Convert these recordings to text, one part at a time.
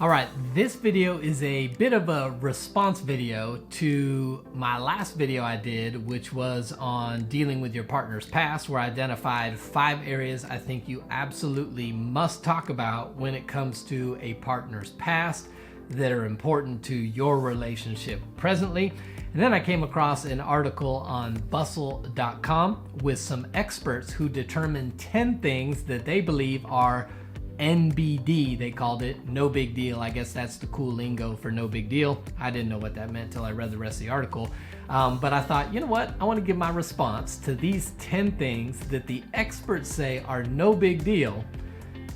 All right, this video is a bit of a response video to my last video I did, which was on dealing with your partner's past, where I identified 5 areas I think you absolutely must talk about when it comes to a partner's past that are important to your relationship presently. And then I came across an article on bustle.com with some experts who determined 10 things that they believe are NBD, they called it, no big deal. I guess that's the cool lingo for no big deal. I didn't know what that meant until I read the rest of the article. But I thought, you know what? I want to give my response to these 10 things that the experts say are no big deal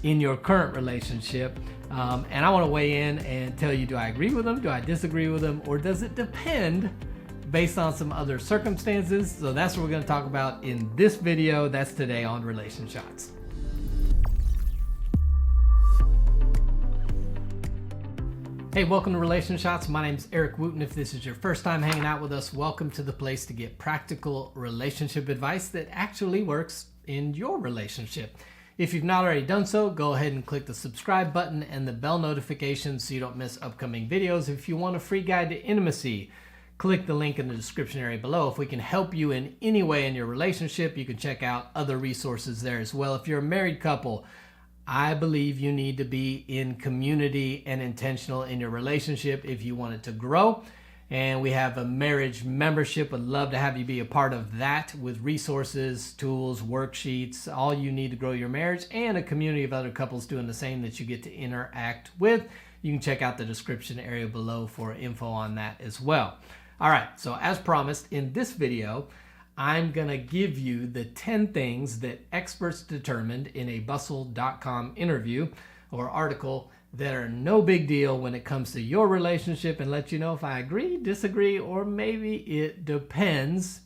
in your current relationship. And I want to weigh in and tell you, do I agree with them? Do I disagree with them? Or does it depend based on some other circumstances? So that's what we're going to talk about in this video. That's today on Relation Shots. Hey, welcome to Relation Shots. My name is Eric Wooten. If this is your first time hanging out with us, welcome to the place to get practical relationship advice that actually works in your relationship. If you've not already done so, go ahead and click the subscribe button and the bell notification so you don't miss upcoming videos. If you want a free guide to intimacy, click the link in the description area below. If we can help you in any way in your relationship, you can check out other resources there as well. If you're a married couple, I believe you need to be in community and intentional in your relationship if you want it to grow. And we have a marriage membership. Would love to have you be a part of that with resources, tools, worksheets, all you need to grow your marriage, and a community of other couples doing the same that you get to interact with. You can check out the description area below for info on that as well. All right, so as promised, in this video, I'm going to give you the 10 things that experts determined in a bustle.com interview or article that are no big deal when it comes to your relationship, and let you know if I agree, disagree, or maybe it depends.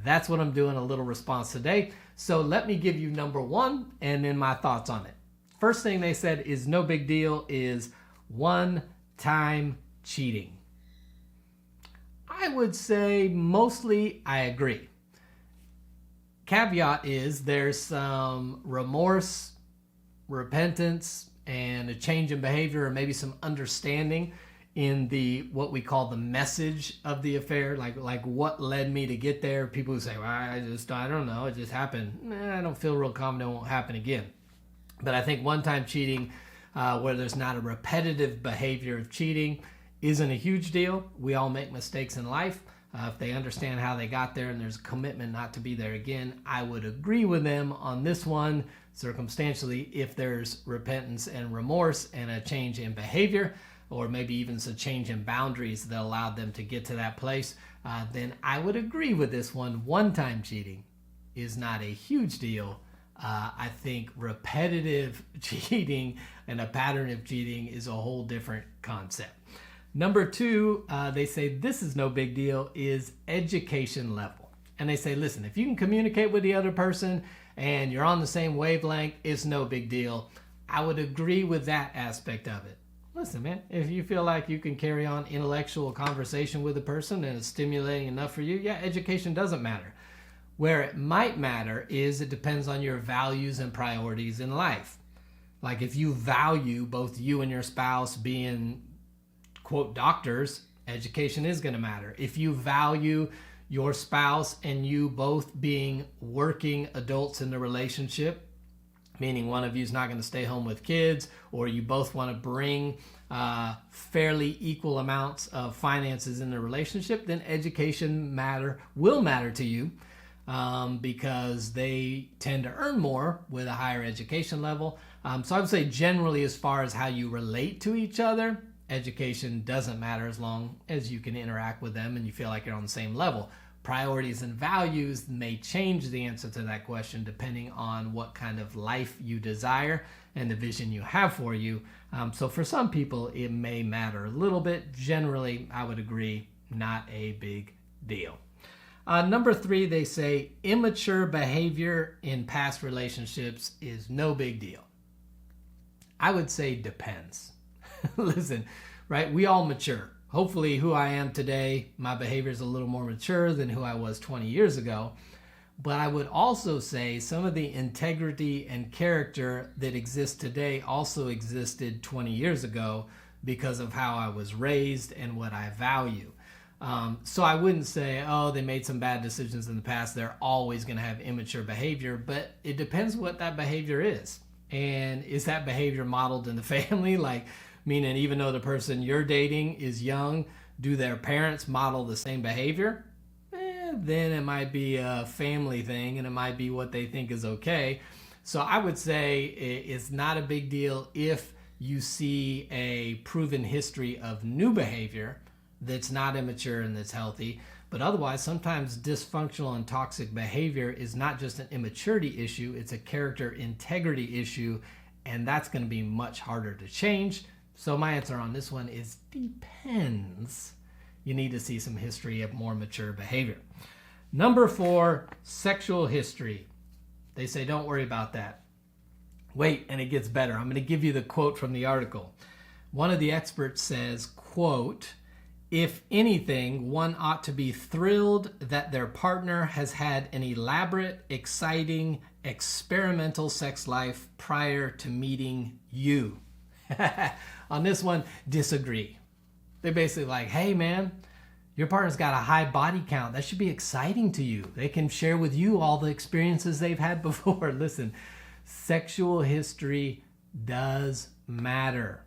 That's what I'm doing, a little response today. So let me give you number 1 and then my thoughts on it. First thing they said is no big deal is one-time cheating. I would say mostly I agree. Caveat is there's some remorse, repentance, and a change in behavior, or maybe some understanding in the what we call the message of the affair, like what led me to get there. People who say, well, I don't know, it just happened. I don't feel real confident it won't happen again. But I think one-time cheating, where there's not a repetitive behavior of cheating, isn't a huge deal. We all make mistakes in life. If they understand how they got there and there's a commitment not to be there again, I would agree with them on this one. Circumstantially, if there's repentance and remorse and a change in behavior, or maybe even a change in boundaries that allowed them to get to that place, then I would agree with this one. One-time cheating is not a huge deal. I think repetitive cheating and a pattern of cheating is a whole different concept. Number 2, they say this is no big deal, is education level. And they say, listen, if you can communicate with the other person and you're on the same wavelength, it's no big deal. I would agree with that aspect of it. Listen, man, if you feel like you can carry on intellectual conversation with a person and it's stimulating enough for you, yeah, education doesn't matter. Where it might matter is it depends on your values and priorities in life. Like if you value both you and your spouse being, quote, doctors, education is going to matter. If you value your spouse and you both being working adults in the relationship, meaning one of you is not going to stay home with kids, or you both want to bring fairly equal amounts of finances in the relationship, then education will matter to you because they tend to earn more with a higher education level. So I would say generally, as far as how you relate to each other, education doesn't matter as long as you can interact with them and you feel like you're on the same level. Priorities and values may change the answer to that question depending on what kind of life you desire and the vision you have for you. So for some people, it may matter a little bit. Generally, I would agree, not a big deal. Number 3, they say immature behavior in past relationships is no big deal. I would say depends. Listen, right? We all mature. Hopefully who I am today, my behavior is a little more mature than who I was 20 years ago. But I would also say some of the integrity and character that exists today also existed 20 years ago. because of how I was raised and what I value. So I wouldn't say, oh, they made some bad decisions in the past, they're always going to have immature behavior, but it depends what that behavior is. And is that behavior modeled in the family? Like, meaning even though the person you're dating is young, do their parents model the same behavior? Then it might be a family thing and it might be what they think is okay. So I would say it's not a big deal if you see a proven history of new behavior that's not immature and that's healthy. But otherwise, sometimes dysfunctional and toxic behavior is not just an immaturity issue, it's a character integrity issue, and that's going to be much harder to change. So my answer on this one is depends. You need to see some history of more mature behavior. Number 4, sexual history. They say don't worry about that. Wait, and it gets better. I'm going to give you the quote from the article. One of the experts says, quote, "If anything, one ought to be thrilled that their partner has had an elaborate, exciting, experimental sex life prior to meeting you." On this one, disagree. They're basically like, hey man, your partner's got a high body count. That should be exciting to you. They can share with you all the experiences they've had before. Listen, sexual history does matter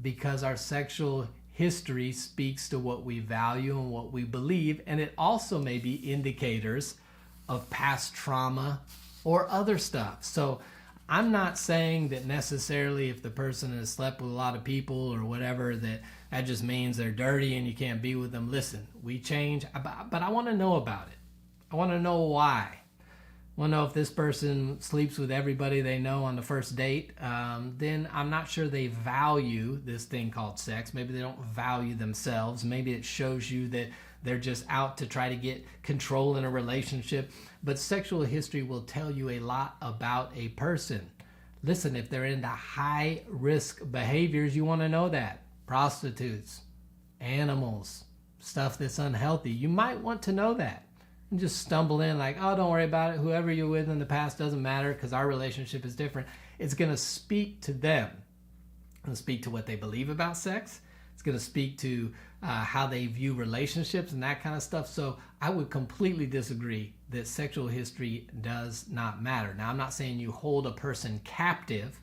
because our sexual history speaks to what we value and what we believe, and it also may be indicators of past trauma or other stuff. So I'm not saying that necessarily if the person has slept with a lot of people or whatever, that just means they're dirty and you can't be with them. Listen, we change, but I want to know about it. I want to know why. I want to know if this person sleeps with everybody they know on the first date, then I'm not sure they value this thing called sex. Maybe they don't value themselves. Maybe it shows you that they're just out to try to get control in a relationship. But sexual history will tell you a lot about a person. Listen, if they're into high risk behaviors, you want to know that. Prostitutes, animals, stuff that's unhealthy. You might want to know that. And just stumble in like, oh, don't worry about it. Whoever you're with in the past doesn't matter because our relationship is different. It's going to speak to them. It's going to speak to what they believe about sex. It's going to speak to how they view relationships and that kind of stuff. So I would completely disagree that sexual history does not matter. Now, I'm not saying you hold a person captive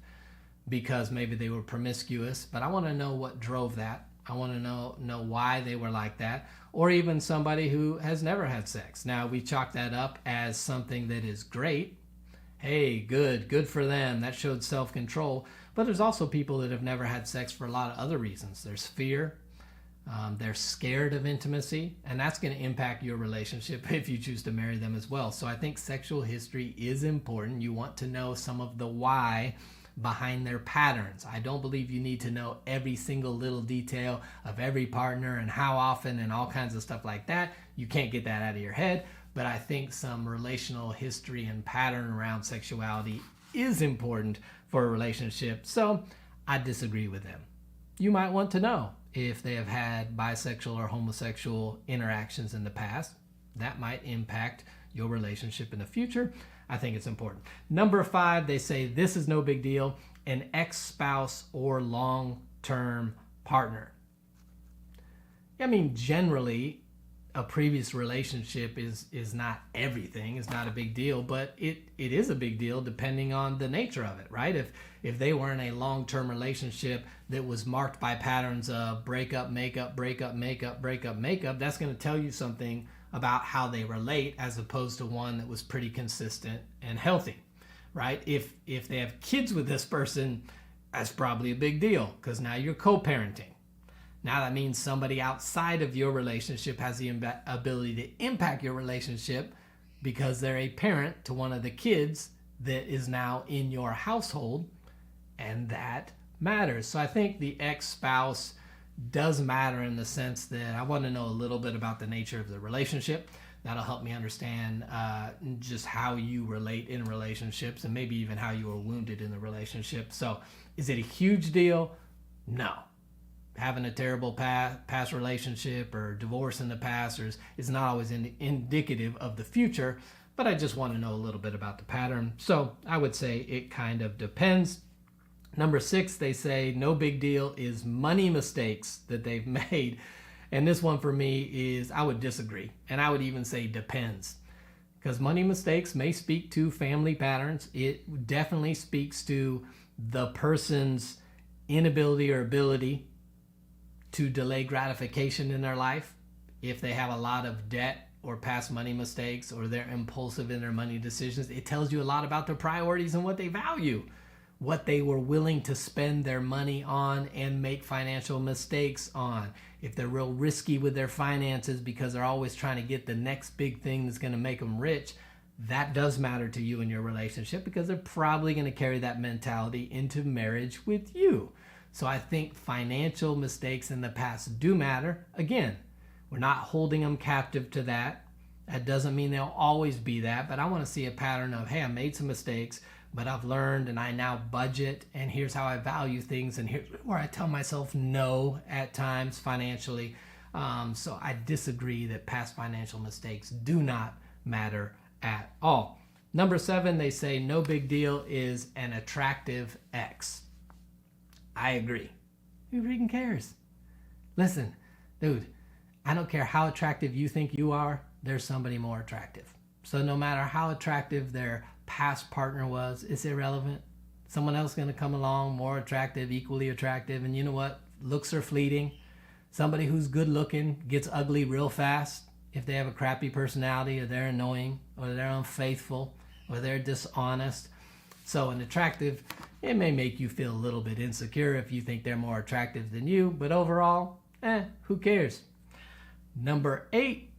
because maybe they were promiscuous, but I want to know what drove that. I want to know why they were like that, or even somebody who has never had sex. Now, we chalk that up as something that is great. Hey, good for them. That showed self-control. But there's also people that have never had sex for a lot of other reasons. There's fear. They're scared of intimacy, and that's going to impact your relationship if you choose to marry them as well. So I think sexual history is important. You want to know some of the why behind their patterns. I don't believe you need to know every single little detail of every partner and how often and all kinds of stuff like that. You can't get that out of your head, but I think some relational history and pattern around sexuality is important for a relationship. So I disagree with them. You might want to know if they have had bisexual or homosexual interactions in the past. That might impact your relationship in the future. I think it's important. Number 5, they say this is no big deal, an ex-spouse or long-term partner. I mean, generally, a previous relationship is not everything. It's not a big deal, but it is a big deal depending on the nature of it, right? If they were in a long-term relationship that was marked by patterns of breakup, makeup, breakup, makeup, breakup, makeup, that's going to tell you something about how they relate as opposed to one that was pretty consistent and healthy, right? If they have kids with this person, that's probably a big deal because now you're co-parenting. Now that means somebody outside of your relationship has the ability to impact your relationship because they're a parent to one of the kids that is now in your household, and that matters. So I think the ex-spouse does matter in the sense that I want to know a little bit about the nature of the relationship. That'll help me understand just how you relate in relationships and maybe even how you were wounded in the relationship. So is it a huge deal? No. Having a terrible past relationship or divorce in the past is not always indicative of the future, but I just want to know a little bit about the pattern. So I would say it kind of depends. Number 6, they say no big deal is money mistakes that they've made. And this one for me is, I would disagree. And I would even say depends. Because money mistakes may speak to family patterns. It definitely speaks to the person's inability or ability to delay gratification in their life. If they have a lot of debt or past money mistakes, or they're impulsive in their money decisions, it tells you a lot about their priorities and what they value, what they were willing to spend their money on and make financial mistakes on. If they're real risky with their finances because they're always trying to get the next big thing that's going to make them rich, that does matter to you in your relationship, because they're probably going to carry that mentality into marriage with you. So I think financial mistakes in the past do matter. Again, we're not holding them captive to that. That doesn't mean they'll always be that, but I want to see a pattern of, hey, I made some mistakes, but I've learned and I now budget, and here's how I value things, and here's where I tell myself no at times financially. So I disagree that past financial mistakes do not matter at all. Number 7, they say no big deal is an attractive ex. I agree. Who freaking cares? Listen, dude, I don't care how attractive you think you are, there's somebody more attractive. So no matter how attractive their past partner was, it's irrelevant. Someone else is going to come along more attractive, equally attractive, and you know what? Looks are fleeting. Somebody who's good looking gets ugly real fast if they have a crappy personality, or they're annoying, or they're unfaithful, or they're dishonest. So an attractive, it may make you feel a little bit insecure if you think they're more attractive than you, but overall, who cares? Number 8,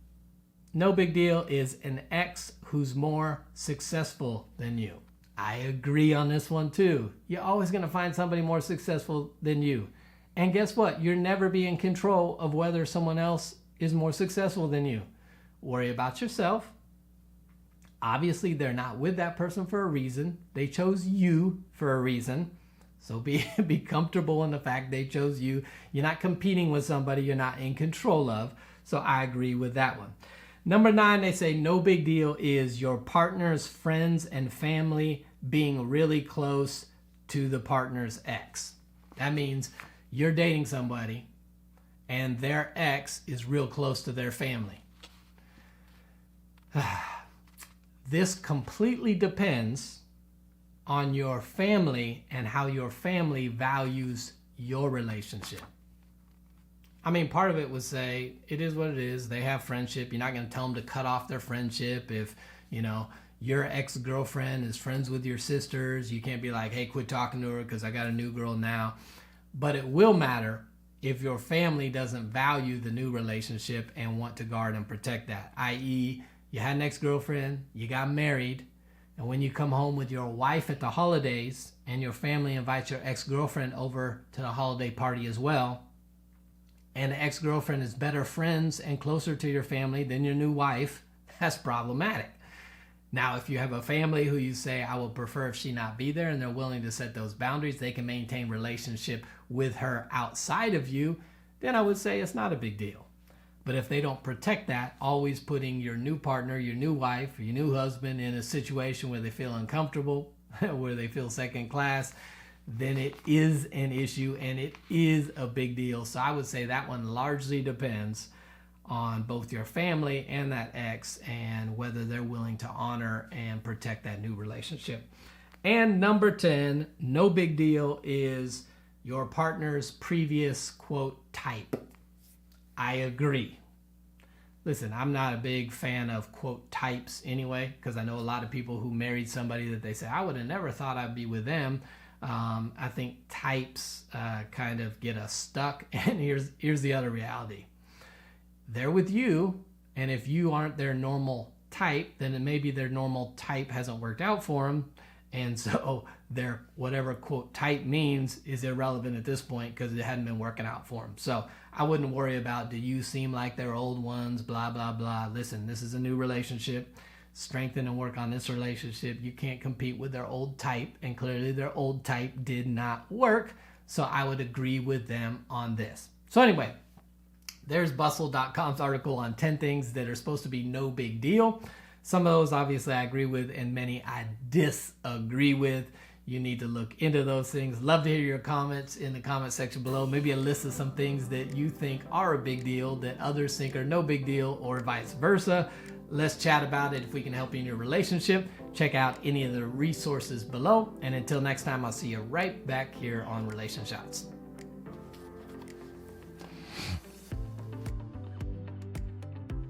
no big deal is an ex who's more successful than you. I agree on this one too. You're always going to find somebody more successful than you. And guess what? You'll never be in control of whether someone else is more successful than you. Worry about yourself. Obviously, they're not with that person for a reason. They chose you for a reason. So be comfortable in the fact they chose you. You're not competing with somebody you're not in control of. So I agree with that one. Number 9, they say no big deal is your partner's friends and family being really close to the partner's ex. That means you're dating somebody and their ex is real close to their family. This completely depends on your family and how your family values your relationship. I mean, part of it would say, it is what it is. They have friendship. You're not going to tell them to cut off their friendship. If, your ex-girlfriend is friends with your sisters, you can't be like, hey, quit talking to her because I got a new girl now. But it will matter if your family doesn't value the new relationship and want to guard and protect that. I.e., you had an ex-girlfriend, you got married, and when you come home with your wife at the holidays and your family invites your ex-girlfriend over to the holiday party as well, and the ex-girlfriend is better friends and closer to your family than your new wife, that's problematic. Now, if you have a family who you say, I would prefer if she not be there, and they're willing to set those boundaries, they can maintain relationship with her outside of you, then I would say it's not a big deal. But if they don't protect that, always putting your new partner, your new wife, or your new husband in a situation where they feel uncomfortable, where they feel second class, then it is an issue and it is a big deal. So I would say that one largely depends on both your family and that ex and whether they're willing to honor and protect that new relationship. And number 10, no big deal is your partner's previous, quote, type. I agree. Listen, I'm not a big fan of, quote, types anyway, because I know a lot of people who married somebody that they say, I would have never thought I'd be with them. I think types kind of get us stuck. And here's the other reality. They're with you, and if you aren't their normal type, then maybe their normal type hasn't worked out for them. And so their whatever, quote, type means is irrelevant at this point because it hadn't been working out for them. So I wouldn't worry about, do you seem like their old ones, blah, blah, blah. Listen, this is a new relationship. Strengthen and work on this relationship. You can't compete with their old type, and clearly their old type did not work. So I would agree with them on this. So anyway, there's Bustle.com's article on 10 things that are supposed to be no big deal. Some of those obviously I agree with, and many I disagree with. you need to look into those things. Love to hear your comments in the comment section below. Maybe a list of some things that you think are a big deal that others think are no big deal, or vice versa. Let's chat about it. If we can help you in your relationship, check out any of the resources below. And until next time, I'll see you right back here on Relation Shots.